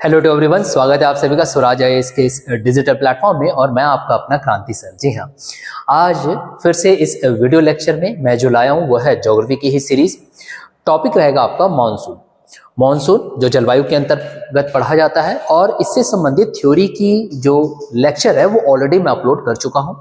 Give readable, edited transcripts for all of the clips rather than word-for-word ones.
Hello to everyone, स्वागत है आप सभी का स्वराज आईएएस के इस डिजिटल प्लेटफॉर्म में और मैं आपका अपना क्रांति सर। जी हाँ, आज फिर से इस वीडियो लेक्चर में मैं जो लाया हूँ वो है ज्योग्राफी की ही सीरीज। टॉपिक रहेगा आपका मानसून। मानसून जो जलवायु के अंतर्गत पढ़ा जाता है और इससे संबंधित थ्योरी की जो लेक्चर है वो ऑलरेडी मैं अपलोड कर चुका हूँ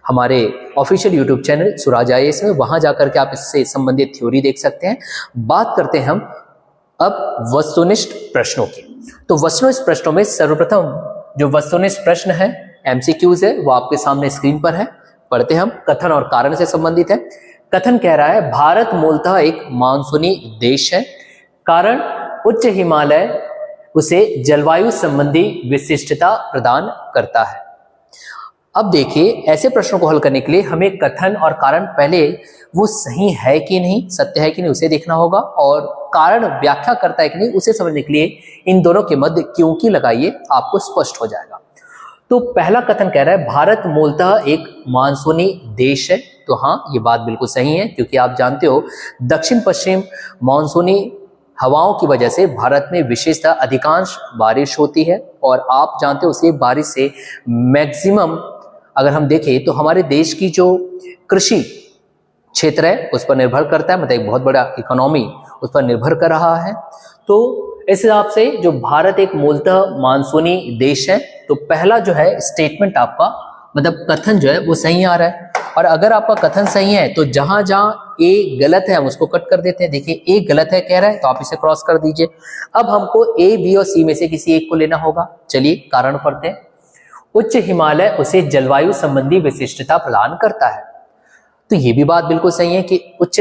हमारे official YouTube channel Swaraj IAS में। वहां जाकर के आप इससे संबंधित थ्योरी देख सकते हैं। बात करते हैं हम अब वस्तुनिष्ठ प्रश्नों की। तो वस्तुनिष्ठ प्रश्नों में सर्वप्रथम जो वस्तुनिष्ठ प्रश्न है, एमसीक्यूज है, वो आपके सामने स्क्रीन पर है। पढ़ते हम। कथन और कारण से संबंधित है। कथन कह रहा है भारत मूलतः एक मानसूनी देश है। कारण उच्च हिमालय उसे जलवायु संबंधी विशिष्टता प्रदान करता है। अब देखिए, ऐसे प्रश्नों को हल करने के लिए हमें कथन और कारण पहले वो सही है कि नहीं, सत्य है कि नहीं, उसे देखना होगा, और कारण व्याख्या करता है कि नहीं उसे समझने के लिए इन दोनों के मध्य क्योंकि लगाइए, आपको स्पष्ट हो जाएगा। तो पहला कथन कह रहा है भारत मूलतः एक मानसूनी देश है। तो हाँ, ये बात बिल्कुल सही है, क्योंकि आप जानते हो दक्षिण पश्चिम मानसूनी हवाओं की वजह से भारत में विशेषतः अधिकांश बारिश होती है। और आप जानते हो उसी बारिश से मैक्सिमम अगर हम देखें तो हमारे देश की जो कृषि क्षेत्र है उस पर निर्भर करता है, मतलब एक बहुत बड़ा इकोनॉमी उस पर निर्भर कर रहा है। तो इस हिसाब से जो भारत एक मूलतः मानसूनी देश है, तो पहला जो है स्टेटमेंट आपका, मतलब कथन जो है वो सही आ रहा है। और अगर आपका कथन सही है तो जहां जहां ए गलत है हम उसको कट कर देते हैं। देखिए, ए गलत है कह रहा है तो आप इसे क्रॉस कर दीजिए। अब हमको ए, बी और सी में से किसी एक को लेना होगा। चलिए कारण पढ़ते हैं। उच्च हिमालय उसे जलवायु संबंधी विशिष्टता प्रदान करता है। तो ये भी बात बिल्कुल सही है कि उच्च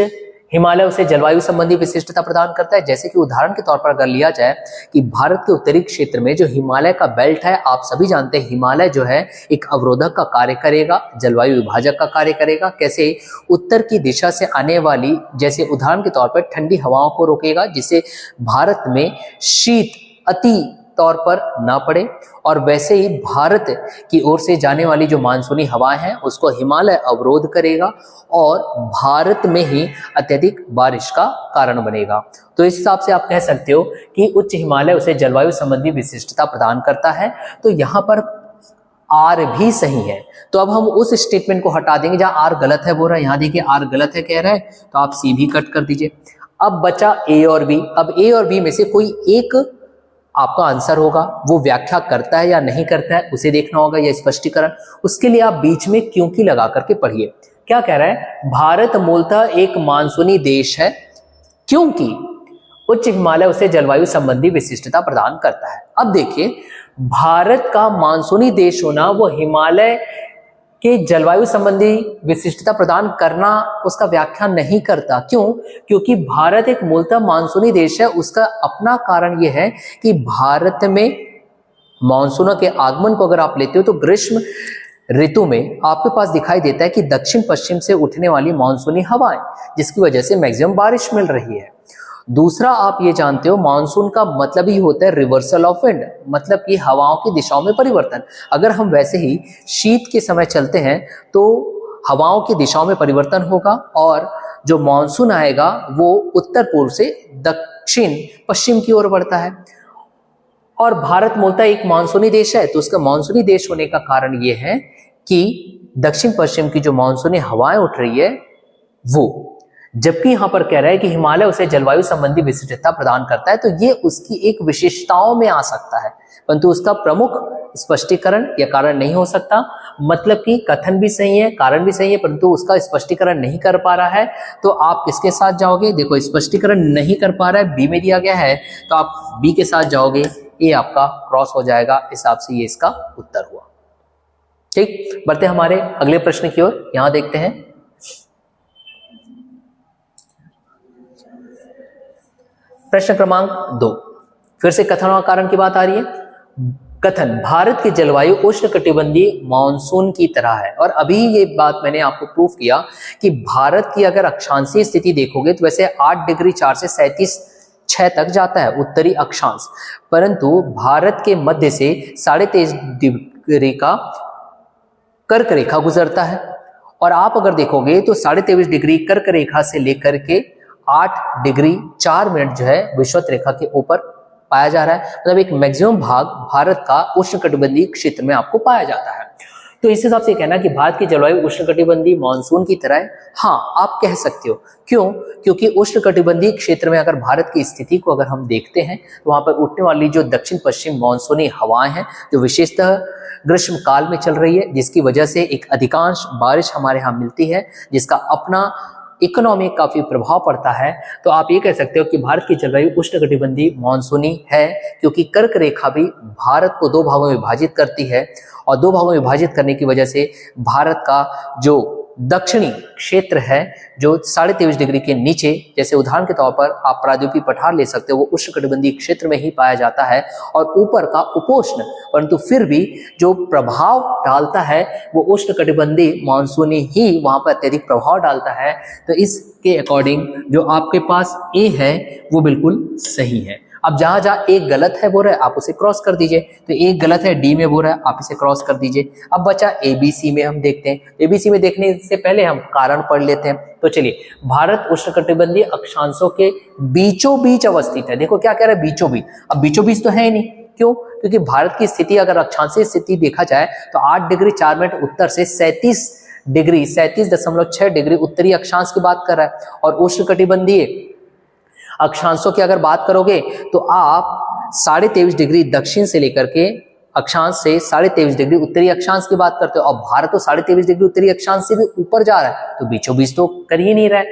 हिमालय उसे जलवायु संबंधी विशिष्टता प्रदान करता है। जैसे कि उदाहरण के तौर पर अगर लिया जाए कि भारत के उत्तरी क्षेत्र में जो हिमालय का बेल्ट है, आप सभी जानते हैं हिमालय जो है एक अवरोधक का कार्य करेगा, जलवायु विभाजक का कार्य करेगा। कैसे? उत्तर की दिशा से आने वाली, जैसे उदाहरण के तौर पर ठंडी हवाओं को रोकेगा, जिससे भारत में शीत अति तौर पर ना पड़े। और वैसे ही भारत की ओर से जाने वाली जो मानसूनी हवाएं हैं उसको हिमालय अवरोध करेगा और भारत में ही अत्यधिक बारिश का कारण बनेगा। तो इस हिसाब से आप कह सकते हो कि उच्च हिमालय उसे जलवायु संबंधी विशिष्टता प्रदान करता है। तो यहाँ पर आर भी सही है। तो अब हम उस स्टेटमेंट को हटा देंगे जहां आर गलत है बोल रहा है। यहाँ देखिए आर गलत है कह रहा है, तो आप सी भी कट कर दीजिए। अब बचा ए और बी। अब ए और बी में से कोई एक आपका आंसर होगा, वो व्याख्या करता है या नहीं करता है उसे देखना होगा, या स्पष्टीकरण। उसके लिए आप बीच में क्योंकि लगा करके पढ़िए। क्या कह रहा है? भारत मूलतः एक मानसूनी देश है क्योंकि उच्च हिमालय उसे जलवायु संबंधी विशिष्टता प्रदान करता है। अब देखिए, भारत का मानसूनी देश होना वो हिमालय कि जलवायु संबंधी विशिष्टता प्रदान करना उसका व्याख्या नहीं करता। क्यों? क्योंकि भारत एक मूलतः मानसूनी देश है। उसका अपना कारण यह है कि भारत में मानसूनों के आगमन को अगर आप लेते हो तो ग्रीष्म ऋतु में आपके पास दिखाई देता है कि दक्षिण पश्चिम से उठने वाली मानसूनी हवाएं, जिसकी वजह से मैक्सिमम बारिश मिल रही है। दूसरा, आप ये जानते हो मानसून का मतलब ही होता है रिवर्सल ऑफ विंड, मतलब कि हवाओं की दिशाओं में परिवर्तन। अगर हम वैसे ही शीत के समय चलते हैं तो हवाओं की दिशाओं में परिवर्तन होगा और जो मानसून आएगा वो उत्तर पूर्व से दक्षिण पश्चिम की ओर बढ़ता है। और भारत मूलतः एक मानसूनी देश है, तो उसका मानसूनी देश होने का कारण ये है कि दक्षिण पश्चिम की जो मानसूनी हवाएं उठ रही है वो, जबकि यहां पर कह रहा है कि हिमालय उसे जलवायु संबंधी विशिष्टता प्रदान करता है। तो ये उसकी एक विशेषताओं में आ सकता है, परंतु उसका प्रमुख स्पष्टीकरण या कारण नहीं हो सकता। मतलब कि कथन भी सही है, कारण भी सही है, परंतु उसका स्पष्टीकरण नहीं कर पा रहा है। तो आप किसके साथ जाओगे? देखो, स्पष्टीकरण नहीं कर पा रहा है, बी में दिया गया है, तो आप बी के साथ जाओगे। ये आपका क्रॉस हो जाएगा, इस हिसाब से ये इसका उत्तर हुआ। ठीक, बढ़ते हमारे अगले प्रश्न की ओर। यहां देखते हैं प्रश्न क्रमांक 2। फिर से कथन और कारण की बात आ रही है। कथन, भारत की जलवायु उष्णकटिबंधीय मानसून की तरह है। और अभी ये बात मैंने आपको प्रूफ किया कि भारत की अगर अक्षांशीय स्थिति देखोगे तो वैसे 8 डिग्री 4 से 37.6 तक जाता है उत्तरी अक्षांश, परंतु भारत के मध्य से 23.5 डिग्री का कर्क रेखा गुजरता है। और आप अगर देखोगे तो 23.5 डिग्री कर्क रेखा से लेकर के 8 डिग्री 4 मिनट जो है विषुवत रेखा के ऊपर पाया जा रहा है, मतलब एक मैक्सिमम भाग भारत का उष्णकटिबंधीय क्षेत्र में आपको पाया जाता है। तो इस हिसाब से कहना कि भारत की जलवायु उष्णकटिबंधीय मानसून की तरह है, हाँ आप कह सकते हो। क्यों? क्योंकि उष्णकटिबंधीय क्षेत्र में अगर भारत की स्थिति को अगर हम देखते हैं तो वहां पर उठने वाली जो दक्षिण पश्चिम मानसूनी हवाएं हैं जो विशेषतः ग्रीष्म काल में चल रही है, जिसकी वजह से एक अधिकांश बारिश हमारे यहाँ मिलती है, जिसका अपना इकोनॉमी काफी प्रभाव पड़ता है। तो आप ये कह सकते हो कि भारत की जलवायु उष्णकटिबंधीय मानसूनी है, क्योंकि कर्क रेखा भी भारत को दो भागों में विभाजित करती है और दो भागों में विभाजित करने की वजह से भारत का जो दक्षिणी क्षेत्र है जो 23.5 डिग्री के नीचे, जैसे उदाहरण के तौर पर आप प्रायद्वीपीय पठार ले सकते हो, वो उष्णकटिबंधीय क्षेत्र में ही पाया जाता है, और ऊपर का उपोष्ण, परंतु फिर भी जो प्रभाव डालता है वो उष्णकटिबंधीय मानसूनी ही वहां पर अत्यधिक प्रभाव डालता है। तो इसके अकॉर्डिंग जो आपके पास ए है वो बिल्कुल सही है। अब जहां जहां एक गलत है बोल रहा है आप उसे क्रॉस कर दीजिए, तो एक गलत है डी में बोल रहा है आप इसे क्रॉस कर दीजिए। अब बचा एबीसी में हम देखते हैं। एबीसी में देखने से पहले हम कारण पढ़ लेते हैं। तो चलिए, भारत उष्णकटिबंधीय अक्षांशों के बीचों बीच अवस्थित है। देखो क्या कह रहा है, बीचों बीच। अब बीचों बीच तो है ही नहीं, क्यों? क्योंकि भारत की स्थिति अगर अक्षांशीय स्थिति देखा जाए तो 8 डिग्री 4 मिनट उत्तर से 37.6 डिग्री उत्तरी अक्षांश की बात कर रहा है, और उष्णकटिबंधीय अक्षांशों की अगर बात करोगे तो आप 23.5 डिग्री दक्षिण से लेकर के अक्षांश से 23.5 डिग्री उत्तरी अक्षांश की बात करते हो, और भारत तो 23.5 डिग्री उत्तरी अक्षांश से भी ऊपर जा रहा है, तो बीचों बीच तो कर ही नहीं रहा है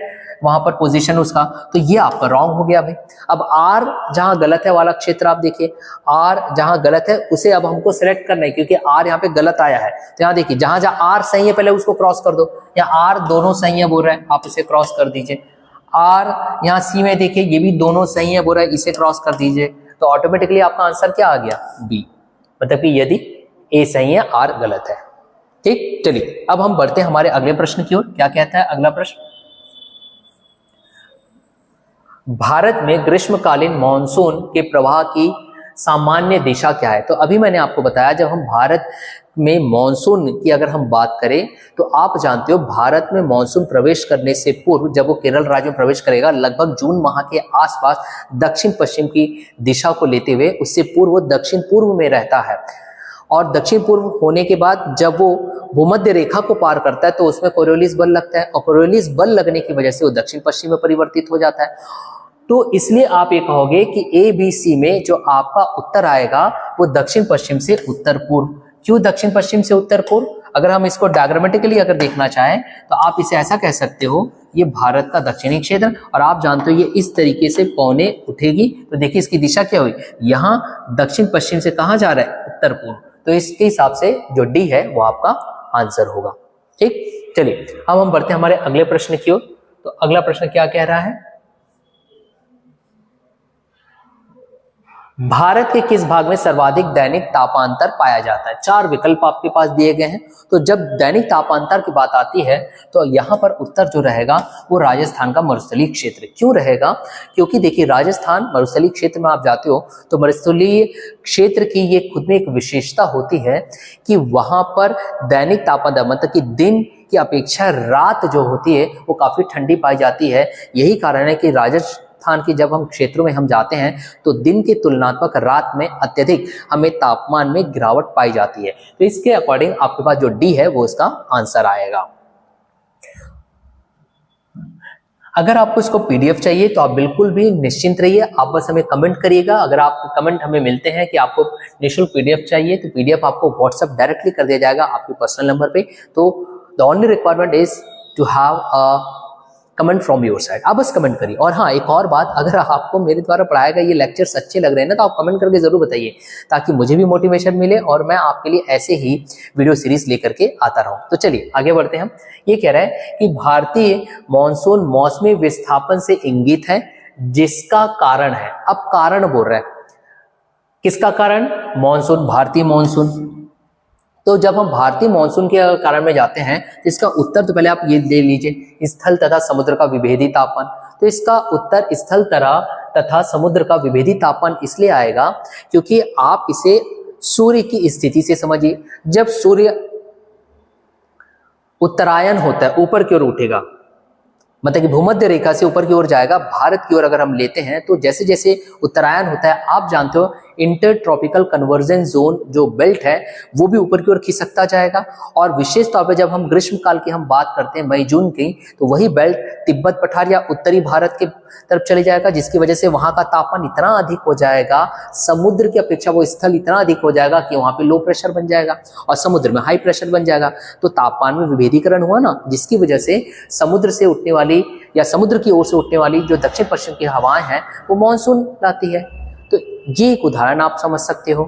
वहां पर पोजीशन उसका। तो ये आपका रॉन्ग हो गया भाई। अब आर जहां गलत है वाला क्षेत्र आप देखिए, आर जहां गलत है उसे अब हमको सिलेक्ट करना है, क्योंकि आर यहाँ पे गलत आया है। तो यहाँ देखिए, जहां जहां आर सही है पहले उसको क्रॉस कर दो, या आर दोनों सही है बोल रहा है आप इसे क्रॉस कर दीजिए। आर यहाँ सी में देखिए ये भी दोनों सही है बोल रहा है, इसे क्रॉस कर दीजिए। तो ऑटोमेटिकली आपका आंसर क्या आ गया, बी। मतलब कि यदि ए सही है आर गलत है। ठीक, चलिए अब हम बढ़ते हैं हमारे अगले प्रश्न की ओर। क्या कहता है अगला प्रश्न, भारत में ग्रीष्मकालीन मॉनसून के प्रवाह की सामान्य दिशा क्या है? तो अभी मैंने आपको बताया, जब हम भारत में मॉनसून की अगर हम बात करें तो आप जानते हो भारत में मॉनसून प्रवेश करने से पूर्व, जब वो केरल राज्य में प्रवेश करेगा लगभग जून माह के आसपास दक्षिण पश्चिम की दिशा को लेते हुए, उससे पूर्व वो दक्षिण पूर्व में रहता है, और दक्षिण पूर्व होने के बाद जब वो भूमध्य रेखा को पार करता है तो उसमें कोरियोलिस बल लगता है, और कोरियोलिस बल लगने की वजह से वो दक्षिण पश्चिम में परिवर्तित हो जाता है। तो इसलिए आप ये कहोगे कि ए बी सी में जो आपका उत्तर आएगा वो दक्षिण पश्चिम से उत्तर पूर्व। क्यों दक्षिण पश्चिम से उत्तर पूर्व? अगर हम इसको डायग्रामेटिकली अगर देखना चाहें तो आप इसे ऐसा कह सकते हो, ये भारत का दक्षिणी क्षेत्र, और आप जानते हो ये इस तरीके से पौने उठेगी। तो देखिए इसकी दिशा क्या हुई, यहाँ दक्षिण पश्चिम से कहाँ जा रहा है, उत्तर पूर्व। तो इसके हिसाब से जो डी है वो आपका आंसर होगा। ठीक, चलिए अब हम बढ़ते हैं हमारे अगले प्रश्न की ओर। तो अगला प्रश्न क्या कह रहा है, भारत के किस भाग में सर्वाधिक दैनिक तापांतर पाया जाता है? 4 विकल्प आपके पास दिए गए हैं। तो जब दैनिक तापांतर की बात आती है तो यहाँ पर उत्तर जो रहेगा वो राजस्थान का मरुस्थलीय क्षेत्र। क्यों रहेगा? क्योंकि देखिए राजस्थान मरुस्थलीय क्षेत्र में आप जाते हो तो मरुस्थलीय क्षेत्र की ये खुद में एक विशेषता होती है कि वहां पर दैनिक तापांतर मतलब कि दिन की अपेक्षा रात जो होती है वो काफी ठंडी पाई जाती है। यही कारण है कि राजस्थान की जब हम क्षेत्रों में हम जाते हैं तो दिन के तुलनात्मक रात में अत्यधिक हमें तापमान में गिरावट पाई जाती है। तो इसके अकॉर्डिंग आपके पास जो डी है वो इसका आंसर आएगा। अगर आपको इसको पीडीएफ चाहिए तो आप बिल्कुल भी निश्चिंत रहिए, आप बस हमें कमेंट करिएगा। अगर आप कमेंट हमें मिलते हैं कि आपको निःशुल्क पीडीएफ चाहिए तो पीडीएफ आपको व्हाट्सएप डायरेक्टली कर दिया जाएगा आपके पर्सनल नंबर पे। तो the only requirement is to have a comment from your side. आप बस कमेंट करिए। और हाँ, एक और बात, अगर आपको मेरे द्वारा पढ़ाए गए ये लेक्चर्स अच्छे लग रहे हैं ना तो आप कमेंट करके जरूर बताइए, ताकि मुझे भी मोटिवेशन मिले और मैं आपके लिए ऐसे ही वीडियो सीरीज लेकर के आता रहूं। तो चलिए आगे बढ़ते हैं हम। ये कह रहा है कि भारतीय मॉनसून मौसमी विस्थापन से इंगित है, जिसका कारण है। अब कारण बोल रहा है, किसका कारण? मॉनसून, भारतीय मॉनसून। तो जब हम भारतीय मानसून के कारण में जाते हैं तो इसका उत्तर तो पहले आप ये ले लीजिए, स्थल तथा समुद्र का विभेदी तापमान। तो इसका उत्तर स्थल तथा समुद्र का विभेदी तापमान इसलिए आएगा क्योंकि आप इसे सूर्य की स्थिति से समझिए। जब सूर्य उत्तरायण होता है, ऊपर की ओर उठेगा, मतलब कि भूमध्य रेखा से ऊपर की ओर जाएगा, भारत की ओर अगर हम लेते हैं तो जैसे जैसे उत्तरायण होता है, आप जानते हो इंटर ट्रॉपिकल कन्वर्जेंस जोन जो बेल्ट है वो भी ऊपर की ओर खिसकता जाएगा। और विशेष तौर पे जब हम ग्रीष्म काल की हम बात करते हैं मई जून की, तो वही बेल्ट तिब्बत पठार या उत्तरी भारत के तरफ चले जाएगा, जिसकी वजह से वहां का तापमान इतना अधिक हो जाएगा, समुद्र की अपेक्षा वो स्थल इतना अधिक हो जाएगा कि वहां पे लो प्रेशर बन जाएगा और समुद्र में हाई प्रेशर बन जाएगा। तो तापमान में विभेदीकरण हुआ ना, जिसकी वजह से समुद्र से उठने वाली या समुद्र की ओर से उठने वाली जो दक्षिण पश्चिम की हवाएं हैं वो मानसून लाती है। तो ये एक उदाहरण आप समझ सकते हो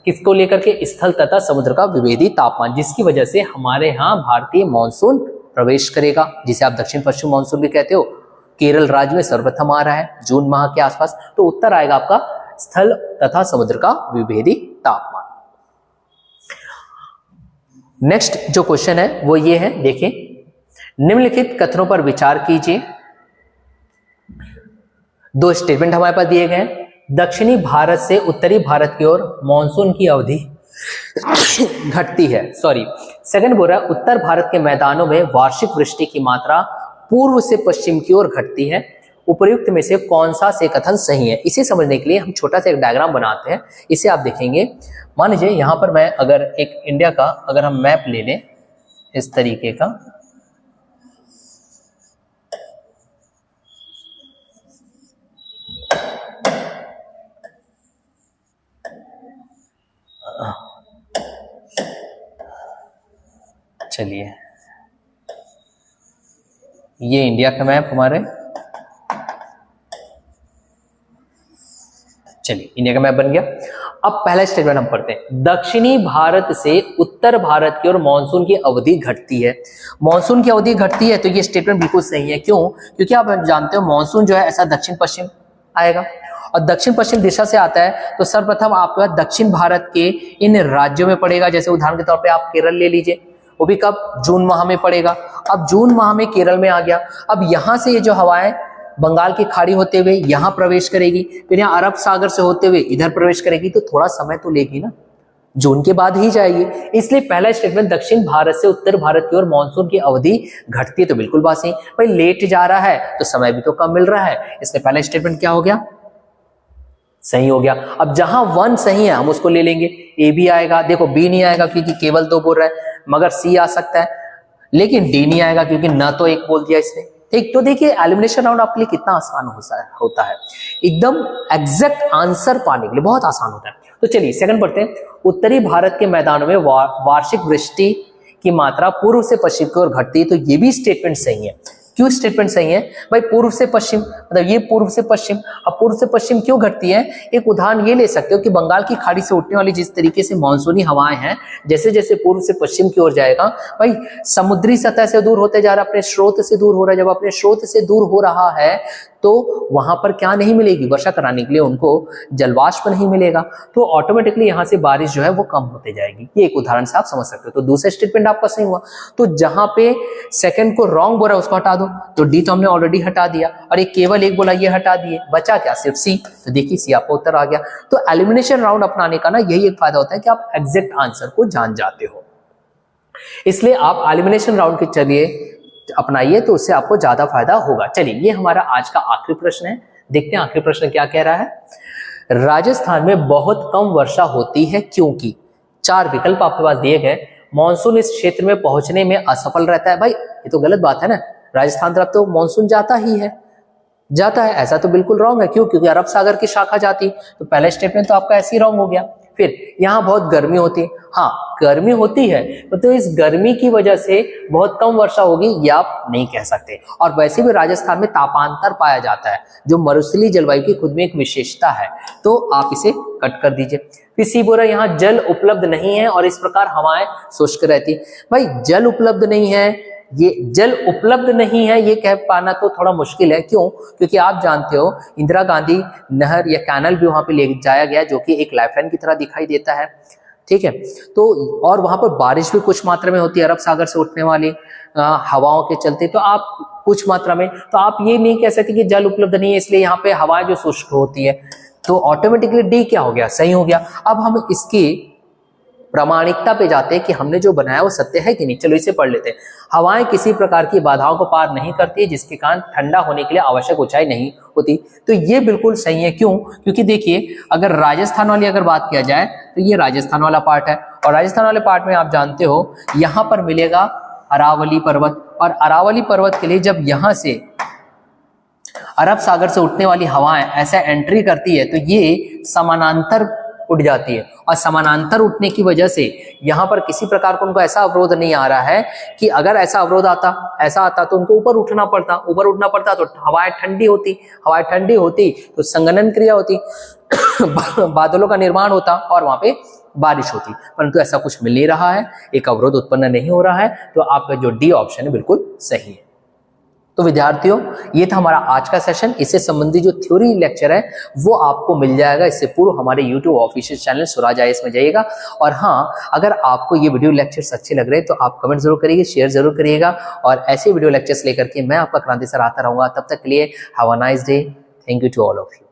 किसको लेकर के, स्थल तथा समुद्र का विभेदी तापमान, जिसकी वजह से हमारे यहाँ भारतीय मानसून प्रवेश करेगा, जिसे आप दक्षिण पश्चिम मानसून भी कहते हो। केरल राज्य में सर्वप्रथम आ रहा है जून माह के आसपास। तो उत्तर आएगा आपका स्थल तथा समुद्र का विभेदी तापमान। नेक्स्ट जो क्वेश्चन है वो ये है, देखिए, निम्नलिखित कथनों पर विचार कीजिए। दो स्टेटमेंट हमारे पास दिए गए हैं। दक्षिणी भारत से उत्तरी भारत की ओर मानसून की अवधि घटती है। सेकंड बोल रहा है, उत्तर भारत के मैदानों में वार्षिक वृष्टि की मात्रा पूर्व से पश्चिम की ओर घटती है। उपर्युक्त में से कौन सा से कथन सही है? इसे समझने के लिए हम छोटा सा एक डायग्राम बनाते हैं। इसे आप देखेंगे, मान लीजिए यहां पर मैं अगर एक इंडिया का अगर हम मैप ले लें इस तरीके का, चलिए ये इंडिया का मैप हमारे, चलिए इंडिया का मैप बन गया। अब पहला स्टेटमेंट हम पढ़ते हैं, दक्षिणी भारत से उत्तर भारत की ओर मानसून की अवधि घटती है। मानसून की अवधि घटती है तो ये स्टेटमेंट बिल्कुल सही है। क्यों? क्योंकि आप जानते हो मानसून जो है ऐसा दक्षिण पश्चिम आएगा और दक्षिण पश्चिम दिशा से आता है तो सर्वप्रथम आपका दक्षिण भारत के इन राज्यों में पड़ेगा। जैसे उदाहरण के तौर पे आप केरल ले लीजिए, वो भी कब? जून माह में पड़ेगा। अब जून माह में केरल में आ गया। अब यहां से ये जो हवाएं बंगाल की खाड़ी होते हुए यहां प्रवेश करेगी, फिर यहाँ अरब सागर से होते हुए इधर प्रवेश करेगी, तो थोड़ा समय तो लेगी ना, जून के बाद ही जाएगी। इसलिए पहला स्टेटमेंट दक्षिण भारत से उत्तर भारत की ओर मानसून की अवधि घटती है तो बिल्कुल बात सही। भाई लेट जा रहा है तो समय भी तो कम मिल रहा है, इसलिए पहला स्टेटमेंट क्या हो गया? सही हो गया। अब जहां वन सही है हम उसको ले लेंगे, ए भी आएगा। देखो बी नहीं आएगा क्योंकि केवल दो बोल रहा है, मगर सी आ सकता है, लेकिन डी नहीं आएगा क्योंकि न तो एक बोल दिया इसने। ठीक, तो देखिए एलिमिनेशन राउंड आपके लिए कितना आसान होता है, एकदम एग्जैक्ट आंसर पाने के लिए बहुत आसान होता है। तो चलिए सेकंड पढ़ते हैं, उत्तरी भारत के मैदानों में वार्षिक वृष्टि की मात्रा पूर्व से पश्चिम की ओर घटती है, तो ये भी स्टेटमेंट सही है। क्यों स्टेटमेंट सही है? भाई पूर्व से पश्चिम, मतलब ये पूर्व से पश्चिम। अब पूर्व से पश्चिम क्यों घटती है? एक उदाहरण ये ले सकते हो कि बंगाल की खाड़ी से उठने वाली जिस तरीके से मानसूनी हवाएं हैं, जैसे जैसे पूर्व से पश्चिम की ओर जाएगा, भाई समुद्री सतह से दूर होते जा रहा है, अपने स्रोत से दूर हो रहा है। जब अपने स्रोत से दूर हो रहा है तो वहां पर क्या नहीं मिलेगी? वर्षा कराने के लिए उनको जलवाष्प नहीं मिलेगा, तो ऑटोमेटिकली यहां से बारिश जो है वो कम होते जाएगी। ये एक उदाहरण से आप समझ सकते हो। तो दूसरा स्टेटमेंट आपका सही हुआ। तो जहां पे सेकंड को रॉन्ग बोला उसको हटा दो, तो डी तो हमने ऑलरेडी हटा दिया और एक केवल एक बोला ये हटा दिए, बचा क्या? सिर्फ सी। तो देखिए सी आपका उत्तर आ गया। तो एलिमिनेशन राउंड अपनाने का ना यही एक फायदा होता है कि आप एग्जैक्ट आंसर को जान जाते हो, इसलिए आप एलिमिनेशन राउंड के चलिए अपनाइए तो उससे आपको ज्यादा फायदा होगा। चलिए ये हमारा आज का आखिरी प्रश्न है, देखते हैं आखिरी प्रश्न क्या कह रहा है। राजस्थान में बहुत कम वर्षा होती है क्योंकि, चार विकल्प आपके पास दिए गए। मानसून इस क्षेत्र में पहुंचने में असफल रहता है। भाई ये तो गलत बात है ना, राजस्थान तरफ तो मानसून जाता ही है, जाता है, ऐसा तो बिल्कुल रॉन्ग है। क्यों? क्योंकि अरब सागर की शाखा जाती, तो पहला स्टेटमेंट तो आपका ऐसे ही रॉन्ग हो गया। फिर यहाँ बहुत गर्मी होती है, हाँ गर्मी होती है, तो इस गर्मी की वजह से बहुत कम वर्षा होगी ये आप नहीं कह सकते। और वैसे भी राजस्थान में तापांतर पाया जाता है जो मरुस्थलीय जलवायु की खुद में एक विशेषता है, तो आप इसे कट कर दीजिए। फिर सी बोल रहा है यहाँ जल उपलब्ध नहीं है और इस प्रकार हवाएं शुष्क रहती। भाई जल उपलब्ध नहीं है, ये जल उपलब्ध नहीं है ये कह पाना तो थोड़ा मुश्किल है। क्यों? क्योंकि आप जानते हो इंदिरा गांधी नहर या कैनल भी वहां पे ले जाया गया जो कि एक लाइफलाइन की तरह दिखाई देता है। ठीक है, तो और वहां पर बारिश भी कुछ मात्रा में होती है अरब सागर से उठने वाली हवाओं के चलते, तो आप कुछ मात्रा में, तो आप ये नहीं कह सकते कि जल उपलब्ध नहीं है इसलिए यहाँ पे हवाएं जो शुष्क होती है। तो ऑटोमेटिकली डी क्या हो गया? सही हो गया। अब हम इसकी प्रामाणिकता पे जाते हैं कि हमने जो बनाया वो सत्य है कि नहीं। चलो इसे पढ़ लेते हैं। हवाएं किसी प्रकार की बाधाओं को पार नहीं करती, जिसके कारण ठंडा होने के लिए आवश्यक ऊंचाई नहीं होती। तो ये बिल्कुल सही है। क्यों? क्योंकि देखिए, अगर राजस्थान वाली अगर बात किया जाए तो ये राजस्थान वाला पार्ट है, और राजस्थान वाले पार्ट में आप जानते हो यहां पर मिलेगा अरावली पर्वत, और अरावली पर्वत के लिए जब यहां से अरब सागर से उठने वाली हवाएं ऐसा एंट्री करती है तो ये समानांतर उठ जाती है, और समानांतर उठने की वजह से यहाँ पर किसी प्रकार का उनको ऐसा अवरोध नहीं आ रहा है कि अगर ऐसा अवरोध आता तो उनको ऊपर उठना पड़ता तो हवाएं ठंडी होती तो संघनन क्रिया होती बादलों का निर्माण होता और वहां पे बारिश होती, परंतु ऐसा कुछ मिल नहीं रहा है, एक अवरोध उत्पन्न नहीं हो रहा है। तो आपका जो डी ऑप्शन है बिल्कुल सही है। तो विद्यार्थियों, ये था हमारा आज का सेशन। इससे संबंधित जो थ्योरी लेक्चर है वो आपको मिल जाएगा। इससे पूर्व हमारे YouTube official channel Swaraj IAS में जाइएगा। और हाँ, अगर आपको ये वीडियो लेक्चर्स अच्छे लग रहे हैं तो आप कमेंट जरूर करिएगा, शेयर जरूर करिएगा, और ऐसे वीडियो लेक्चर्स लेकर के मैं आपका क्रांति सर आता रहूंगा। तब तक के लिए have a nice day. Thank you to all of you.